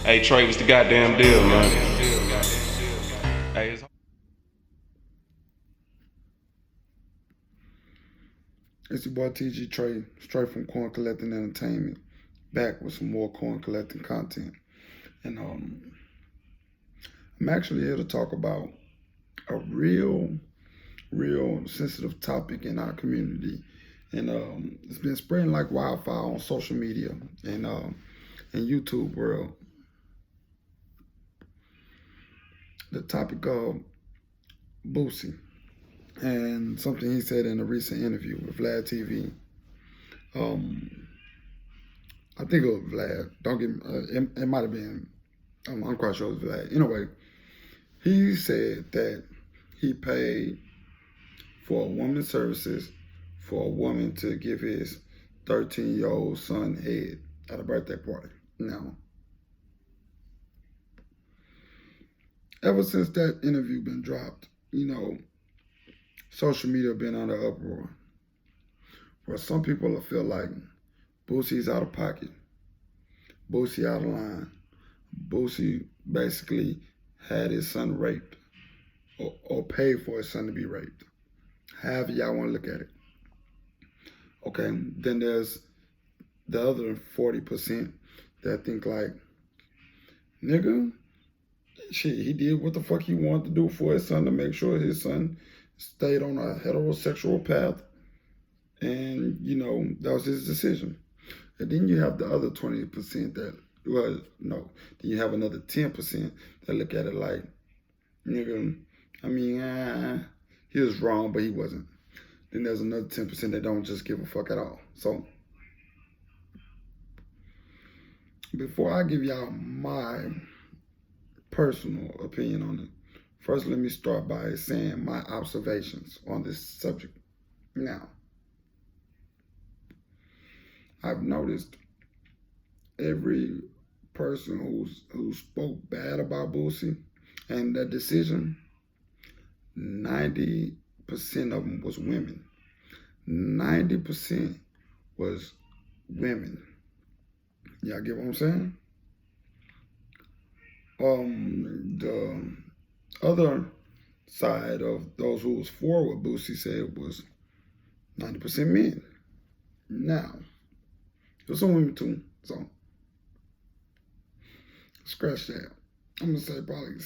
Hey, Trey, what's the goddamn deal, man? Hey, It's your boy TG Trey, straight from Coin Collecting Entertainment, back with some more coin collecting content. And I'm actually here to talk about a real sensitive topic in our community. And it's been spreading like wildfire on social media and YouTube world. The topic of Boosie and something he said in a recent interview with Vlad TV. Um, I think it was Vlad. Don't get me, it might have been. I'm quite sure it was Vlad. Anyway, he said that he paid for a woman's services for a woman to give his 13-year-old son head at a birthday party. Now, ever since that interview been dropped, social media been under uproar. Where some people feel like Boosie's out of pocket, Boosie out of line. Boosie basically had his son raped or paid for his son to be raped. However y'all want to look at it. Okay, then there's the other 40% that think like, nigga, shit, he did what the fuck he wanted to do for his son to make sure his son stayed on a heterosexual path. And, that was his decision. And then you have the other 20% that, well, no. Then you have another 10% that look at it like, nigga, he was wrong, but he wasn't. Then there's another 10% that don't just give a fuck at all. So, before I give y'all my personal opinion on it, first let me start by saying my observations on this subject. Now, I've noticed every person who spoke bad about Boosie and that decision, 90% of them was women. 90% was women. Y'all get what I'm saying? The other side of those who was for what Boosie said was 90% men. Now, there's some women too, so scratch that. I'm gonna say probably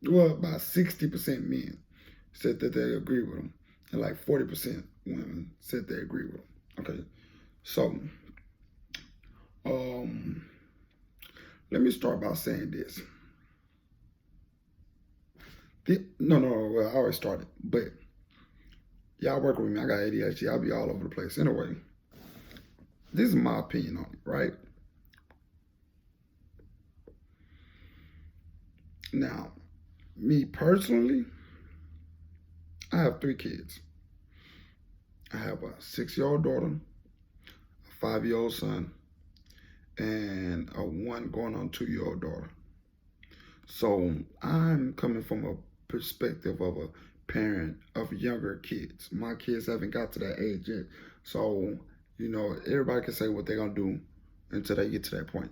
about 60% men said that they agree with him, and like 40% women said they agree with him. Okay, so let me start by saying this. No, well, I already started, but y'all work with me. I got ADHD. I'll be all over the place. Anyway, this is my opinion on it, right? Now, me personally, I have 3 kids. I have a 6-year-old daughter, a 5-year-old son, and a 1 going on 2-year-old daughter. So I'm coming from a perspective of a parent of younger kids. My kids haven't got to that age yet. So, everybody can say what they're going to do until they get to that point.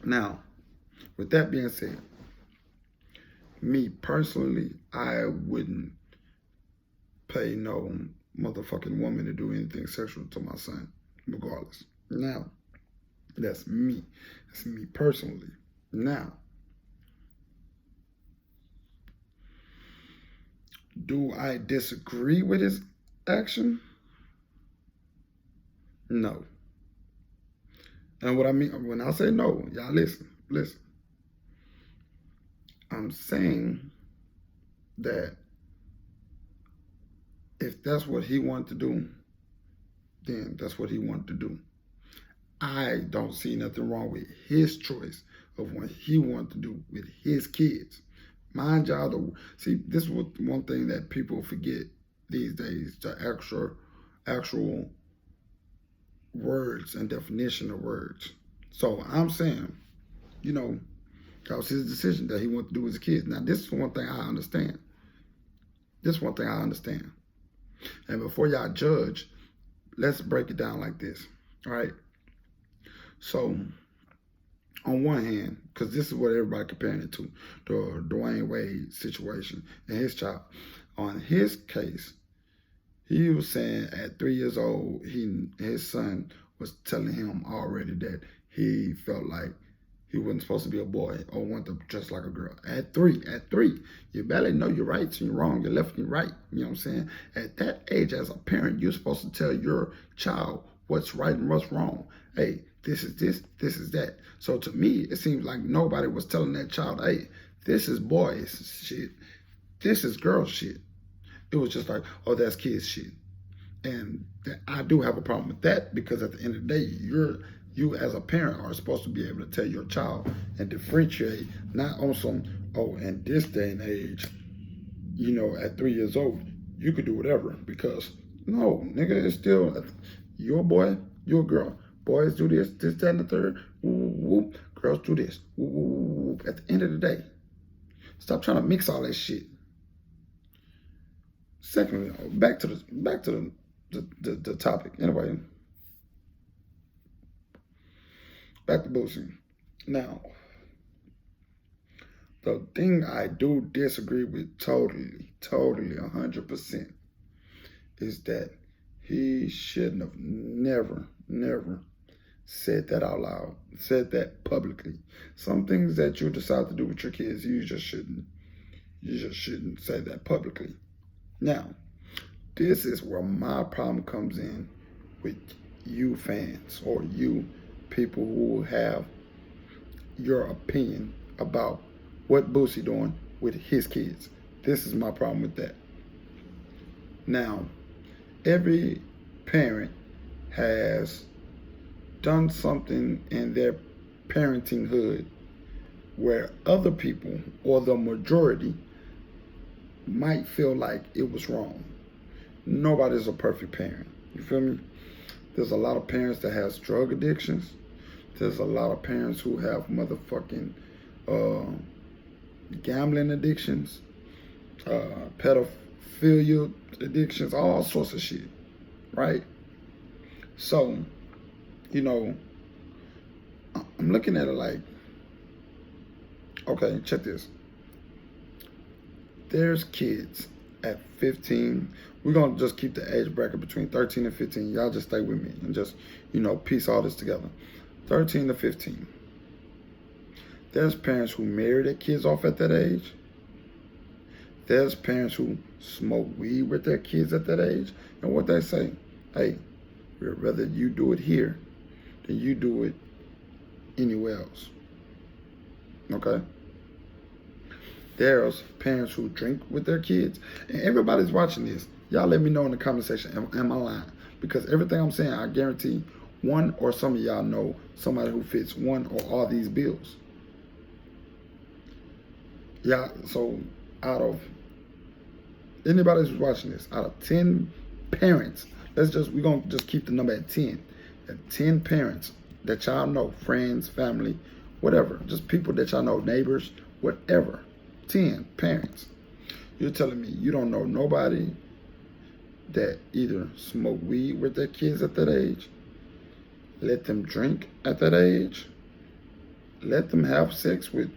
Now, with that being said, me personally, I wouldn't pay no motherfucking woman to do anything sexual to my son, regardless. Now, that's me. That's me personally. Now, do I disagree with his action? No. And what I mean when I say no, y'all listen. I'm saying that if that's what he wanted to do, then that's what he wanted to do. I don't see nothing wrong with his choice of what he wanted to do with his kids. Mind y'all, see, this is one thing that people forget these days, the actual words and definition of words. So I'm saying, that was his decision that he wanted to do with his kids. Now, this is one thing I understand. And before y'all judge, let's break it down like this, all right? So, on one hand, because this is what everybody comparing it to, the Dwayne Wade situation and his child. On his case, he was saying at 3 years old, his son was telling him already that he felt like he wasn't supposed to be a boy or want to dress like a girl. At three, you barely know your rights and your wrong, your left and your right. You know what I'm saying? At that age, as a parent, you're supposed to tell your child what's right and what's wrong. Hey, this is this is that. So to me, it seems like nobody was telling that child, hey, this is boys shit, this is girl shit. It was just like, oh, that's kids shit. And I do have a problem with that, because at the end of the day, you as a parent are supposed to be able to tell your child and differentiate, not on some, oh, in this day and age, you know, at 3 years old, you could do whatever, because no, nigga, it's still, you're a boy, you're a girl. Boys do this, that, and the third. Whoop, whoop. Girls do this. Whoop, whoop, whoop. At the end of the day, stop trying to mix all that shit. Secondly, back to the topic. Anyway, back to Boosie. Now, the thing I do disagree with totally, 100%, is that he shouldn't have never said that out loud, said that publicly. Some things that you decide to do with your kids, you just shouldn't say that publicly. Now, this is where my problem comes in with you fans, or you people who have your opinion about what Boosie doing with his kids. This is my problem with that. Now, every parent has done something in their parenting hood where other people, or the majority, might feel like it was wrong. Nobody's a perfect parent. You feel me? There's a lot of parents that has drug addictions. There's a lot of parents who have motherfucking gambling addictions, pedophilia addictions, all sorts of shit, right? So, you know, I'm looking at it like, okay, check this. There's kids at 15. We're going to just keep the age bracket between 13 and 15. Y'all just stay with me and just, you know, piece all this together. 13 to 15. There's parents who marry their kids off at that age. There's parents who smoke weed with their kids at that age. And what they say, hey, we'd rather you do it here than you do it anywhere else. Okay? There's parents who drink with their kids. And everybody's watching this. Y'all let me know in the comment section, am I lying? Because everything I'm saying, I guarantee one or some of y'all know somebody who fits one or all these bills. Yeah, so out of anybody who's watching this, out of 10 parents, we're going to just keep the number at 10. At 10 parents that y'all know, friends, family, whatever, just people that y'all know, neighbors, whatever. 10 parents. You're telling me you don't know nobody that either smoke weed with their kids at that age, let them drink at that age, let them have sex with